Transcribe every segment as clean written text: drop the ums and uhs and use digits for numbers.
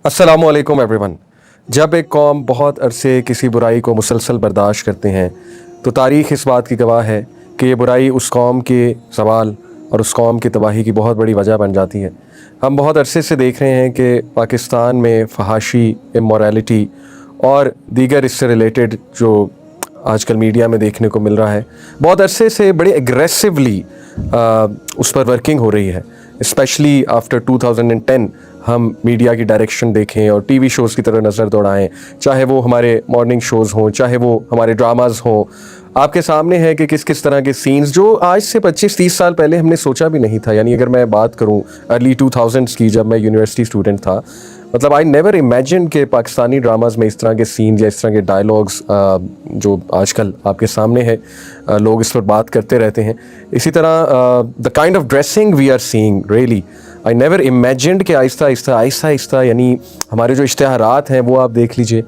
अस्सलामुअलैकुम एवरीवन। जब एक कौम बहुत अरसे किसी बुराई को मुसलसल बर्दाश्त करते हैं तो तारीख़ इस बात की गवाह है कि ये बुराई उस कौम के ज़वाल और उस कौम की तबाही की बहुत बड़ी वजह बन जाती है। हम बहुत अरसे से देख रहे हैं कि पाकिस्तान में फहाशी, इमोरलिटी और दीगर इससे रिलेटेड जो आजकल मीडिया में देखने को मिल रहा है, बहुत अरसे से बड़े एग्रेसिवली उस पर वर्किंग हो रही है। स्पेशली आफ्टर 2010 हम मीडिया की डायरेक्शन देखें और टीवी शोज़ की तरफ नज़र दौड़ाएं, चाहे वो हमारे मॉर्निंग शोज़ हों, चाहे वो हमारे ड्रामाज़ हों। आपके सामने है कि किस किस तरह के सीन्स जो आज से 25-30 साल पहले हमने सोचा भी नहीं था। यानी अगर मैं बात करूं अर्ली 2000s की, जब मैं यूनिवर्सिटी स्टूडेंट था, मतलब आई नेवर इमेजिन कि पाकिस्तानी ड्रामाज़ में इस तरह के सीन या इस तरह के डायलॉग्स जो आजकल आपके सामने है, लोग इस पर बात करते रहते हैं। इसी तरह the kind of dressing we are seeing, really I never imagined कि आहिस्ता यानी हमारे जो इश्तिहारात हैं वो आप देख लीजिए,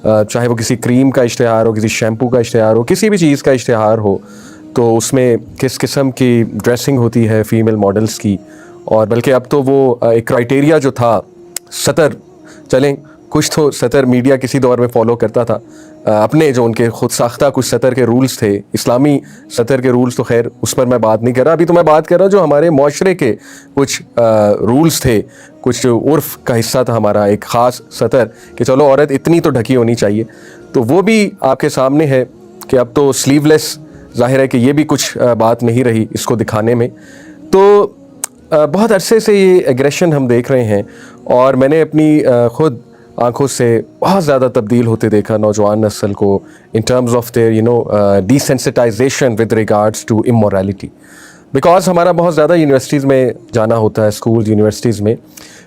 चाहे वो किसी क्रीम का इश्तिहार हो, किसी शैम्पू का इश्तिहार हो, किसी भी चीज़ का इश्तिहार हो, तो उसमें किस किस्म की ड्रेसिंग होती है फ़ीमेल मॉडल्स की। और बल्कि अब तो वो एक क्राइटेरिया जो था सतर, चलें कुछ तो सतर मीडिया किसी दौर में फ़ॉलो करता था, अपने जो उनके खुद साख्ता कुछ सतर के रूल्स थे, इस्लामी सतर के रूल्स, तो खैर उस पर मैं बात नहीं कर रहा। अभी तो मैं बात कर रहा हूँ जो हमारे माशरे के कुछ रूल्स थे, कुछ उर्फ़ का हिस्सा था हमारा एक ख़ास सतर कि चलो औरत इतनी तो ढकी होनी चाहिए। तो वो भी आपके सामने है कि अब तो स्लीवलेस, ज़ाहिर है कि ये भी कुछ बात नहीं रही इसको दिखाने में। तो बहुत अरसे से ये एग्रेशन हम देख रहे हैं और मैंने अपनी ख़ुद आंखों से बहुत ज़्यादा तब्दील होते देखा नौजवान नस्ल को in terms of their desensitization with regards to immorality. Because हमारा बहुत ज़्यादा यूनिवर्सिटीज़ में जाना होता है, स्कूल यूनिवर्सिटीज़ में,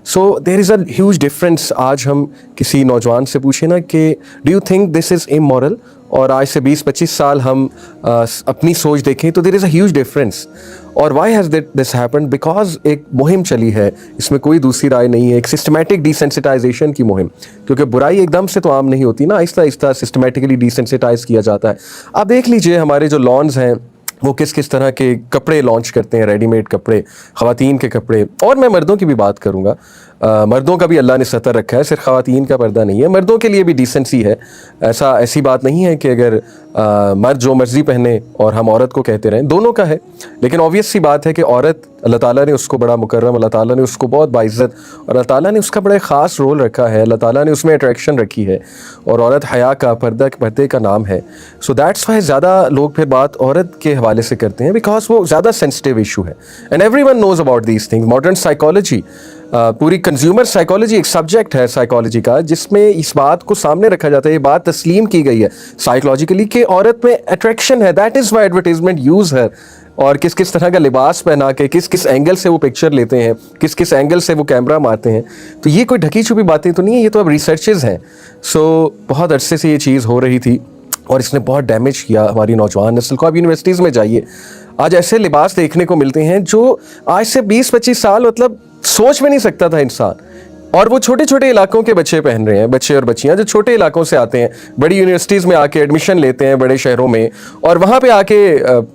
so there is a huge difference. आज हम किसी नौजवान से पूछें ना कि do you think this is immoral, और आज से 20-25 साल हम अपनी सोच देखें तो there is a huge difference. और why has this happened? Because एक मुहिम चली है, इसमें कोई दूसरी राय नहीं है, एक सिस्टमेटिक डिसेंसिटाइजेशन की मुहिम। क्योंकि बुराई एकदम से तो आम नहीं होती ना, आहिस्ता आहिस्ता सिस्टमेटिकली डिसेंसिटाइज किया जाता है। आप देख लीजिए हमारे जो लॉन्स हैं वो किस किस तरह के कपड़े लॉन्च करते हैं, रेडीमेड कपड़े, ख़वातीन के कपड़े, और मैं मर्दों की भी बात करूँगा। मर्दों का भी अल्लाह ने सतर रखा है, सिर्फ ख़वातीन का पर्दा नहीं है, मर्दों के लिए भी डिसेंसी है। ऐसी बात नहीं है कि अगर मर्द जो मर्ज़ी पहने और हम औरत को कहते रहें, दोनों का है। लेकिन ऑब्वियस सी बात है कि औरत, अल्लाह ताला ने उसको बड़ा मुकर्रम, अल्लाह ताला ने उसको बहुत बाइज़्ज़त, और अल्लाह ताला ने उसका बड़ा ख़ास रोल रखा है, अल्लाह ताला ने उसमें अट्रैक्शन रखी है, और औरत हया का, पर्दे का नाम है। सो दैट्स वाई ज़्यादा लोग फिर बात औरत के हवाले से करते हैं, बिकॉज वो ज़्यादा सेंसिटिव इशू है। And everyone knows about these things. Modern psychology, पूरी कंज्यूमर साइकोलॉजी एक सब्जेक्ट है साइकोलॉजी का, जिसमें इस बात को सामने रखा जाता है, ये बात तस्लीम की गई है साइकोलॉजिकली कि औरत में अट्रैक्शन है। That is why advertisement use है। और किस किस तरह का लिबास पहना के, किस किस एंगल से वो पिक्चर लेते हैं, किस किस एंगल से वो कैमरा मारते हैं, तो ये कोई ढकी छुपी बातें तो नहीं है, ये तो अब रिसर्चेज़ हैं। सो बहुत अरसे से ये चीज़ हो रही थी और इसने बहुत डैमेज किया हमारी नौजवान नस्ल को। आप यूनिवर्सिटीज़ में जाइए, आज ऐसे लिबास देखने को मिलते हैं जो आज से 20-25 साल मतलब सोच में नहीं सकता था इंसान। और वो छोटे छोटे इलाकों के बच्चे पहन रहे हैं, बच्चे और बच्चियां जो छोटे इलाकों से आते हैं, बड़ी यूनिवर्सिटीज़ में आके एडमिशन लेते हैं बड़े शहरों में, और वहाँ पे आके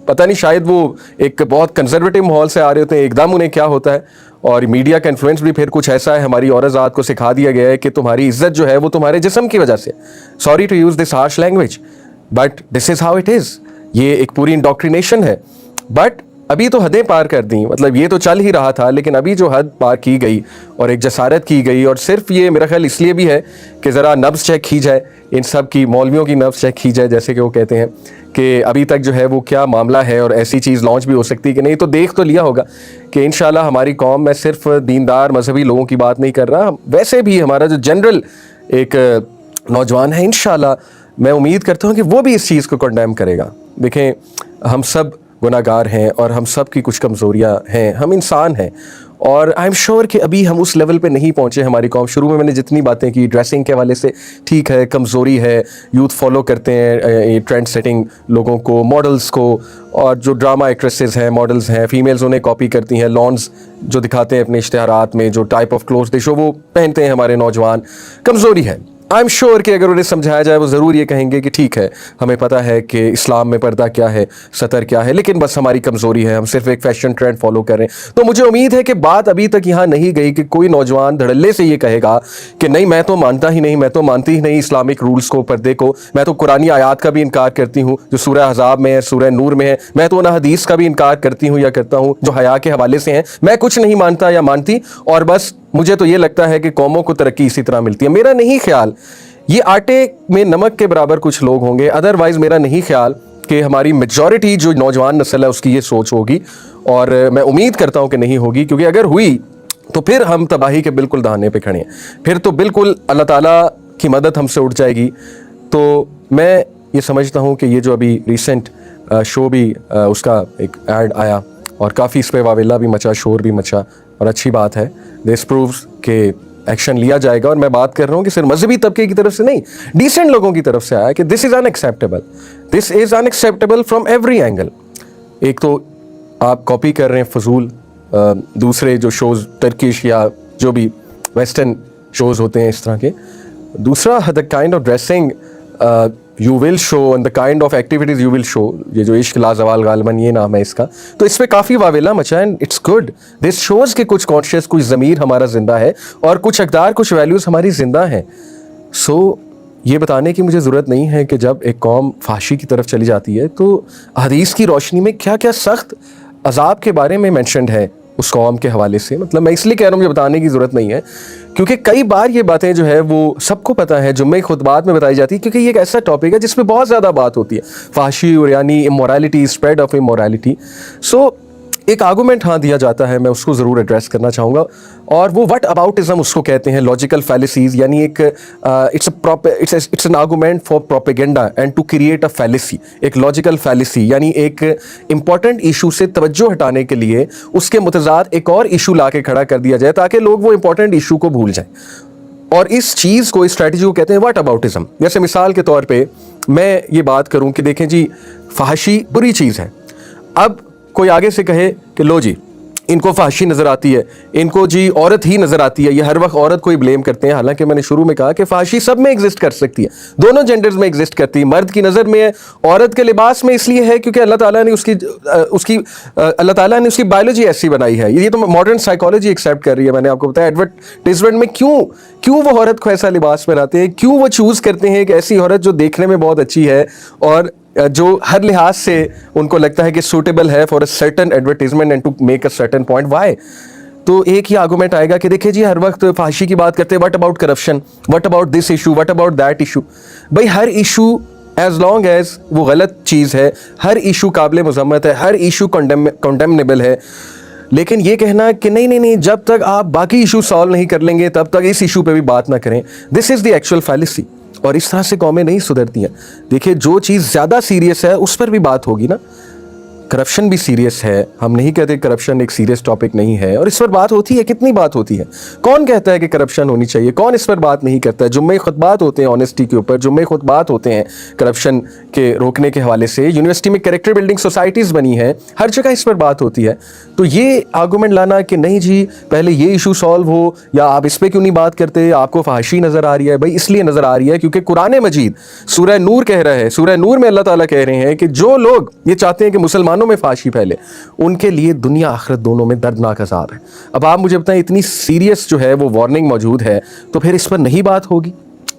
पता नहीं, शायद वो एक बहुत कंजर्वेटिव माहौल से आ रहे होते हैं, एकदम उन्हें क्या होता है, और मीडिया का इन्फ्लुएंस भी फिर कुछ ऐसा है, हमारी औरत को सिखा दिया गया है कि तुम्हारी इज्जत जो है वो तुम्हारे जिस्म की वजह से। Sorry to use this harsh language, but this is how it is. ये एक पूरी इंडोक्ट्रिनेशन है। बट अभी तो हदें पार कर दी, मतलब ये तो चल ही रहा था, लेकिन अभी जो हद पार की गई और एक जसारत की गई, और सिर्फ ये मेरा ख्याल इसलिए भी है कि ज़रा नब्ज़ चेक की जाए, इन सब की मौलवियों की नब्ज़ चेक की जाए, जैसे कि वो कहते हैं कि अभी तक जो है वो क्या मामला है और ऐसी चीज़ लॉन्च भी हो सकती है कि नहीं। तो देख तो लिया होगा कि इंशाल्लाह हमारी कौम, मैं सिर्फ दीनदार मजहबी लोगों की बात नहीं कर रहा, वैसे भी हमारा जो जनरल एक नौजवान है, इंशाल्लाह मैं उम्मीद करता हूँ कि वो भी इस चीज़ को कंडेम करेगा। देखें, हम सब गुनाहगार हैं और हम सब की कुछ कमज़ोरियाँ हैं, हम इंसान हैं, और आई एम श्योर कि अभी हम उस लेवल पे नहीं पहुँचे हमारी कौम। शुरू में मैंने जितनी बातें की ड्रेसिंग के हवाले से, ठीक है, कमज़ोरी है, यूथ फॉलो करते हैं ट्रेंड सेटिंग लोगों को, मॉडल्स को, और जो ड्रामा एक्ट्रेसेस हैं, मॉडल्स हैं, फीमेल्स उन्हें कॉपी करती हैं, लॉन्स जो दिखाते हैं अपने इश्तिहारात में, जो type of clothes they show वो पहनते हैं हमारे नौजवान, कमज़ोरी है। आई एम श्योर कि अगर उन्हें समझाया जाए वो ज़रूर ये कहेंगे कि ठीक है, हमें पता है कि इस्लाम में पर्दा क्या है, सतर क्या है, लेकिन बस हमारी कमज़ोरी है, हम सिर्फ एक फैशन ट्रेंड फॉलो कर रहे हैं। तो मुझे उम्मीद है कि बात अभी तक यहाँ नहीं गई कि कोई नौजवान धड़ल्ले से ये कहेगा कि नहीं, मैं तो मानता ही नहीं, मैं तो मानती ही नहीं इस्लामिक रूल्स को, पर्दे को, मैं तो कुरानी आयात का भी इनकार करती हूँ जो सूरह अहज़ाब में है, सूरह नूर में है, मैं तो उन हदीस का भी इनकार करती हूँ या करता हूँ जो हया के हवाले से हैं, मैं कुछ नहीं मानता या मानती, और बस मुझे तो ये लगता है कि कौमों को तरक्की इसी तरह मिलती है। मेरा नहीं ख्याल ये आटे में नमक के बराबर कुछ लोग होंगे, अदरवाइज़ मेरा नहीं ख्याल कि हमारी मेजॉरिटी जो नौजवान नस्ल है उसकी ये सोच होगी, और मैं उम्मीद करता हूँ कि नहीं होगी, क्योंकि अगर हुई तो फिर हम तबाही के बिल्कुल दहाने पे खड़े हैं, फिर तो बिल्कुल अल्लाह ताला की मदद हमसे उठ जाएगी। तो मैं ये समझता हूँ कि ये जो अभी रिसेंट शो भी उसका एक ऐड आया और काफ़ी इस पर वावेला भी मचा, शोर भी मचा, और अच्छी बात है। दिस प्रूव्स के एक्शन लिया जाएगा, और मैं बात कर रहा हूँ कि सिर्फ मजहबी तबके की तरफ से नहीं, डिसेंट लोगों की तरफ से आया कि this is unacceptable, this is unacceptable from every angle. एक तो आप कॉपी कर रहे हैं फजूल दूसरे जो शोज़, टर्किश या जो भी वेस्टर्न शोज़ होते हैं इस तरह के। दूसरा, the kind of dressing you will show and the kind of activities you will show, ये जो इश्क लाजवाल गालबन ये नाम है इसका, तो इस पर काफ़ी वावेला मचा and it's good. This shows के कुछ कॉन्शियस, कुछ ज़मीर हमारा ज़िंदा है, और कुछ अक़दार, कुछ वैल्यूज़ हमारी ज़िंदा हैं। सो ये बताने की मुझे ज़रूरत नहीं है कि जब एक कौम फाशी की तरफ चली जाती है तो हदीस की रोशनी में क्या क्या सख्त अजाब के बारे में मेंशन्ड है उस कौम के हवाले से। मतलब मैं इसलिए कह रहा हूँ मुझे बताने की ज़रूरत नहीं है, क्योंकि कई बार ये बातें जो है वो सबको पता है, जुम्मे खुतबात में बताई जाती है, क्योंकि ये एक ऐसा टॉपिक है जिसमें बहुत ज़्यादा बात होती है, फाशी और यानी इमोरलिटी, स्प्रेड ऑफ इमोरलिटी। सो एक आर्गूमेंट हाँ दिया जाता है, मैं उसको ज़रूर एड्रेस करना चाहूँगा, और वो व्हाट अबाउटिज़म उसको कहते हैं, लॉजिकल फैलिसीज़, यानी एक it's an argument for propaganda and to create a fallacy. एक लॉजिकल फैलिसी यानी एक इंपॉर्टेंट इशू से तवज्जो हटाने के लिए उसके मुतज़ाद एक और इशू ला के खड़ा कर दिया जाए ताकि लोग वो इंपॉर्टेंट इशू को भूल जाएं, और इस चीज़ को, इस स्ट्रैटेजी को कहते हैं व्हाट अबाउटिज़म। जैसे मिसाल के तौर पर मैं ये बात करूँ कि देखें जी, फहाशी बुरी चीज़ है, अब कोई आगे से कहे कि लो जी इनको फाशी नज़र आती है, इनको जी औरत ही नज़र आती है, ये हर वक्त औरत को ही ब्लेम करते हैं, हालांकि मैंने शुरू में कहा कि फाशी सब में एग्जिस्ट कर सकती है, दोनों जेंडर्स में एग्जिस्ट करती है। मर्द की नज़र में है, औरत के लिबास में इसलिए है क्योंकि अल्लाह ताला ने उसकी बायोलॉजी ऐसी बनाई है। ये तो मॉडर्न साइकोलॉजी एक्सेप्ट कर रही है। मैंने आपको बताया एडवर्टाइजमेंट में क्यों वो औरत को ऐसा लिबास पहनाते हैं, क्यों वो चूज़ करते हैं कि ऐसी औरत जो देखने में बहुत अच्छी है और जो हर लिहाज से उनको लगता है कि सूटेबल है for a certain advertisement and to make a certain point. Why? तो एक ही आर्गूमेंट आएगा कि देखिए जी हर वक्त फाशी की बात करते हैं, what about corruption, what about this issue, what about that issue. भाई हर इशू एज लॉन्ग एज वो गलत चीज़ है, हर इशू काबिल मज़म्मत है, हर इशू कंडेमनेबल है, लेकिन ये कहना कि नहीं, जब तक आप बाकी इशू सॉल्व नहीं कर लेंगे तब तक इस इशू पे भी बात ना करें, this is the actual fallacy. और इस तरह से कौमें नहीं सुधरती हैं। देखिए जो चीज़ ज़्यादा सीरियस है उस पर भी बात होगी ना, करप्शन भी सीरियस है, हम नहीं कहते करप्शन एक सीरियस टॉपिक नहीं है, और इस पर बात होती है, कितनी बात होती है। कौन कहता है कि करप्शन होनी चाहिए, कौन इस पर बात नहीं करता है। जुम्मे खुतबात होते हैं ऑनेस्टी के ऊपर, जुम्मे खुतबात होते हैं करप्शन के रोकने के हवाले से, यूनिवर्सिटी में कैरेक्टर बिल्डिंग सोसाइटीज़ बनी हैं, हर जगह इस पर बात होती है। तो ये आर्गूमेंट लाना कि नहीं जी पहले ये इशू सॉल्व हो, या आप इस पर क्यों नहीं बात करते, आपको फाहशी नज़र आ रही है, भाई इसलिए नज़र आ रही है क्योंकि कुरान मजीद सूरह नूर कह रहा है, सूरह नूर में अल्लाह ताला कह रहे हैं कि जो लोग ये चाहते हैं कि मुसलमानों में फाहशी फैले, उनके लिए दुनिया आखिरत दोनों में दर्दनाक अज़ाब है। अब आप मुझे बताएं, इतनी सीरियस जो है वो वार्निंग मौजूद है, तो फिर इस पर नहीं बात होगी।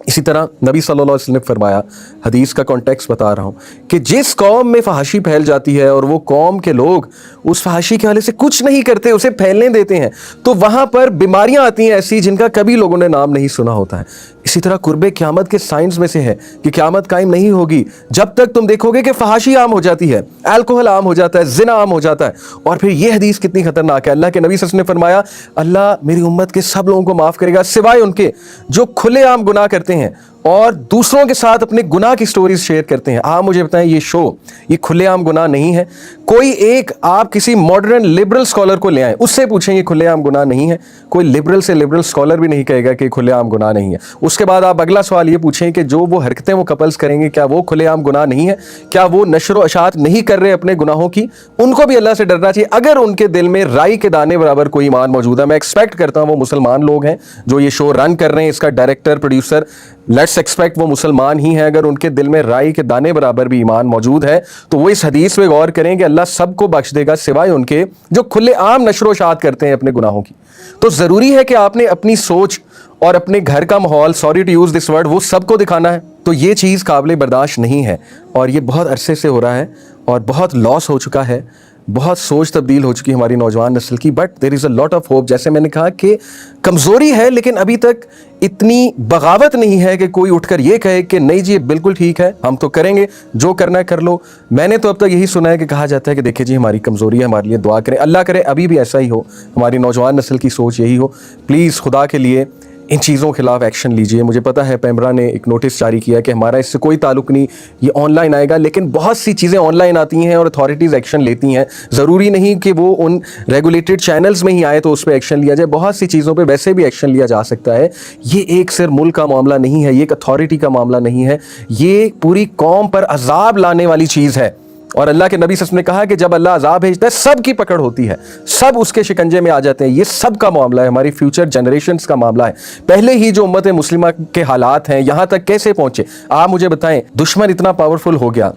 इसी तरह नबी सल्लल्लाहु अलैहि वसल्लम ने फरमाया, हदीस का कॉन्टेक्स्ट बता रहा हूँ, कि जिस कौम में फहाशी फैल जाती है और वो कौम के लोग उस फहाशी के हवाले से कुछ नहीं करते, उसे फैलने देते हैं, तो वहाँ पर बीमारियाँ आती हैं ऐसी जिनका कभी लोगों ने नाम नहीं सुना होता है। इसी तरह कुर्बे क़यामत के साइंस में से है कि क़यामत कायम नहीं होगी जब तक तुम देखोगे कि फहाशी आम हो जाती है, अल्कोहल आम हो जाता है, जिना आम हो जाता है। और फिर ये हदीस कितनी खतरनाक है, अल्लाह के नबी सल्लल्लाहु अलैहि वसल्लम ने फरमाया, अल्लाह मेरी उम्मत के सब लोगों को माफ़ करेगा सिवाय उनके जो खुलेआम गुनाह करते हैं और दूसरों के साथ अपने गुनाह की स्टोरीज शेयर करते हैं। आप मुझे बताएं, ये शो ये खुलेआम गुनाह नहीं है। कोई एक आप किसी मॉडर्न लिबरल स्कॉलर को ले आए, उससे पूछें ये खुलेआम गुनाह नहीं है, कोई लिबरल से लिबरल स्कॉलर भी नहीं कहेगा कि खुलेआम गुनाह नहीं है। उसके बाद आप अगला सवाल ये पूछें कि जो वो हरकतें वो कपल्स करेंगे क्या वो खुलेआम गुनाह नहीं है, क्या वो नशर व अशात नहीं कर रहे अपने गुनाहों की, उनको भी अल्लाह से डरना चाहिए। अगर उनके दिल में राई के दाने बराबर कोई ईमान मौजूद है, मैं एक्सपेक्ट करता हूँ वो मुसलमान लोग हैं जो ये शो रन कर रहे हैं, इसका डायरेक्टर प्रोड्यूसर, لیٹس ایکسپیکٹ وہ مسلمان ہی ہیں. اگر ان کے دل میں رائی کے دانے برابر بھی ایمان موجود ہے تو وہ اس حدیث پہ غور کریں کہ اللہ سب کو بخش دے گا سوائے ان کے جو کھلے عام نشر و اشاعت کرتے ہیں اپنے گناہوں کی. تو ضروری ہے کہ آپ نے اپنی سوچ اور اپنے گھر کا ماحول, sorry to use this word, وہ سب کو دکھانا ہے. تو یہ چیز قابل برداشت نہیں ہے, اور یہ بہت عرصے سے ہو رہا ہے اور بہت لاس ہو چکا ہے, بہت سوچ تبدیل ہو چکی ہے ہماری نوجوان نسل کی. But there is a lot of hope. جیسے میں نے کہا کہ کمزوری ہے, لیکن ابھی تک اتنی بغاوت نہیں ہے کہ کوئی اٹھ کر یہ کہے کہ نہیں جی بالکل ٹھیک ہے, ہم تو کریں گے, جو کرنا ہے کر لو. میں نے تو اب تک یہی سنا ہے کہ کہا جاتا ہے کہ دیکھیں جی ہماری کمزوری ہے, ہمارے لیے دعا کریں. اللہ کرے ابھی بھی ایسا ہی ہو, ہماری نوجوان نسل کی سوچ یہی ہو. پلیز خدا کے لیے ان چیزوں کے خلاف ایکشن لیجئے. مجھے پتہ ہے پیمرا نے ایک نوٹس جاری کیا کہ ہمارا اس سے کوئی تعلق نہیں, یہ آن لائن آئے گا, لیکن بہت سی چیزیں آن لائن آتی ہیں اور اتھارٹیز ایکشن لیتی ہیں. ضروری نہیں کہ وہ ان ریگولیٹڈ چینلز میں ہی آئے تو اس پہ ایکشن لیا جائے, بہت سی چیزوں پہ ویسے بھی ایکشن لیا جا سکتا ہے. یہ ایک صرف ملک کا معاملہ نہیں ہے, یہ ایک اتھارٹی کا معاملہ نہیں ہے, یہ پوری قوم پر عذاب لانے والی چیز ہے. اور اللہ کے نبی صلی اللہ علیہ وسلم نے کہا کہ جب اللہ عذاب بھیجتا ہے سب کی پکڑ ہوتی ہے, سب اس کے شکنجے میں آ جاتے ہیں. یہ سب کا معاملہ ہے, ہماری فیوچر جنریشنز کا معاملہ ہے. پہلے ہی جو امت مسلمہ کے حالات ہیں یہاں تک کیسے پہنچے آپ مجھے بتائیں. دشمن اتنا پاورفل ہو گیا,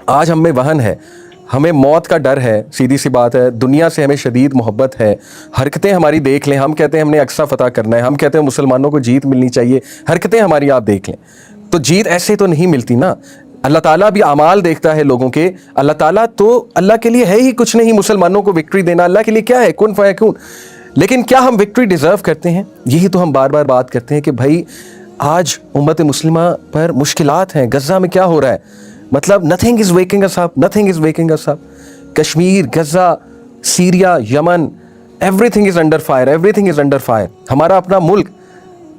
آج ہم میں وہن ہے, ہمیں موت کا ڈر ہے, سیدھی سی بات ہے. دنیا سے ہمیں شدید محبت ہے. حرکتیں ہماری دیکھ لیں, ہم کہتے ہیں ہم نے اقصی فتح کرنا ہے, ہم کہتے ہیں مسلمانوں کو جیت ملنی چاہیے. حرکتیں ہماری آپ دیکھ لیں تو جیت ایسے تو نہیں ملتی نا. اللہ تعالیٰ بھی اعمال دیکھتا ہے لوگوں کے. اللہ تعالیٰ تو اللہ کے لیے ہے ہی کچھ نہیں مسلمانوں کو وکٹری دینا, اللہ کے لیے کیا ہے, کن فیکون. لیکن کیا ہم وکٹری ڈیزرو کرتے ہیں؟ یہی تو ہم بار بار بات کرتے ہیں کہ بھائی آج امت مسلمہ پر مشکلات ہیں. غزہ میں کیا ہو رہا ہے, مطلب nothing is waking us up, nothing is waking us up. Kashmir, Gaza, Syria, Yemen, everything is under fire, everything is under fire. ہمارا اپنا ملک,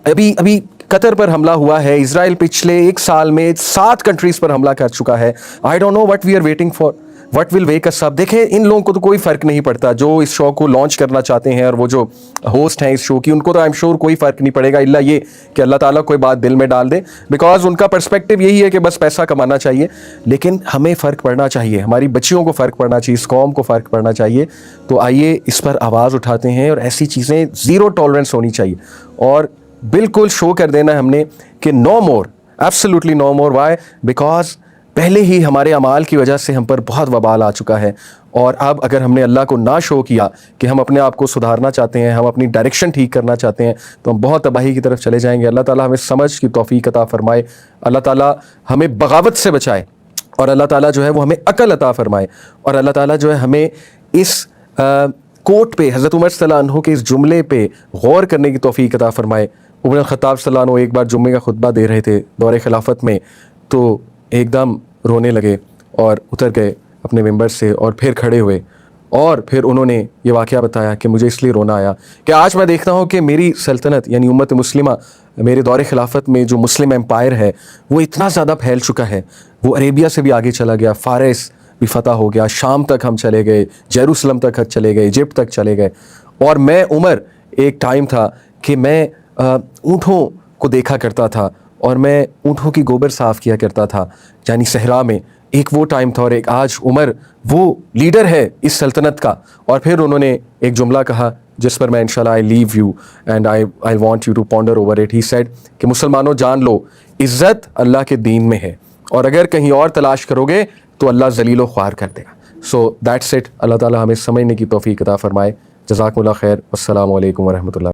ابھی قطر پر حملہ ہوا ہے, اسرائیل پچھلے ایک سال میں 7 کنٹریز پر حملہ کر چکا ہے. I don't know what we are waiting for, what will wake us up. دیکھیں ان لوگوں کو تو کوئی فرق نہیں پڑتا جو اس شو کو لانچ کرنا چاہتے ہیں, اور وہ جو ہوسٹ ہیں اس شو کی, ان کو تو آئی ایم شیور کوئی فرق نہیں پڑے گا الا یہ کہ اللہ تعالیٰ کوئی بات دل میں ڈال دے, بیکاز ان کا پرسپیکٹیو یہی ہے کہ بس پیسہ کمانا چاہیے. لیکن ہمیں فرق پڑنا چاہیے, ہماری بچیوں کو فرق پڑنا چاہیے, اس قوم کو فرق پڑنا چاہیے. تو آئیے اس پر آواز اٹھاتے ہیں, اور ایسی چیزیں زیرو ٹالرنس ہونی چاہیے, اور بالکل شو کر دینا ہے ہم نے کہ no more, absolutely no more. Why? Because پہلے ہی ہمارے اعمال کی وجہ سے ہم پر بہت وبال آ چکا ہے, اور اب اگر ہم نے اللہ کو نہ شو کیا کہ ہم اپنے آپ کو سدھارنا چاہتے ہیں, ہم اپنی ڈائریکشن ٹھیک کرنا چاہتے ہیں, تو ہم بہت تباہی کی طرف چلے جائیں گے. اللہ تعالیٰ ہمیں سمجھ کی توفیق عطا فرمائے, اللہ تعالیٰ ہمیں بغاوت سے بچائے, اور اللہ تعالیٰ جو ہے وہ ہمیں عقل عطا فرمائے, اور اللہ تعالیٰ جو ہے ہمیں اس کوٹ پہ, حضرت عمر صلی اللہ عنہ کے اس جملے پہ غور کرنے کی توفیق عطا فرمائے. عمر الخطاب صلی اللہ عنہ ایک بار جمعے کا خطبہ دے رہے تھے دور خلافت میں, تو ایک دم رونے لگے اور اتر گئے اپنے ممبر سے, اور پھر کھڑے ہوئے, اور پھر انہوں نے یہ واقعہ بتایا کہ مجھے اس لیے رونا آیا کہ آج میں دیکھتا ہوں کہ میری سلطنت یعنی امت مسلمہ, میرے دور خلافت میں جو مسلم امپائر ہے وہ اتنا زیادہ پھیل چکا ہے, وہ عربیہ سے بھی آگے چلا گیا, فارس بھی فتح ہو گیا, شام تک ہم چلے گئے, جیروسلم تک چلے گئے, ایجپٹ تک چلے گئے. اور میں عمر ایک ٹائم تھا کہ میں اونٹوں کو دیکھا کرتا تھا, اور میں اونٹوں کی گوبر صاف کیا کرتا تھا یعنی صحرا میں. ایک وہ ٹائم تھا, اور ایک آج عمر وہ لیڈر ہے اس سلطنت کا. اور پھر انہوں نے ایک جملہ کہا جس پر میں انشاءاللہ I leave you and I want you to ponder over it. He said کہ مسلمانوں جان لو عزت اللہ کے دین میں ہے, اور اگر کہیں اور تلاش کرو گے تو اللہ ذلیل و خوار کر دے گا. So that's it. اللہ تعالیٰ ہمیں سمجھنے کی توفیق عطا فرمائے. جزاکم اللہ خیر. السلام علیکم ورحمۃ اللہ.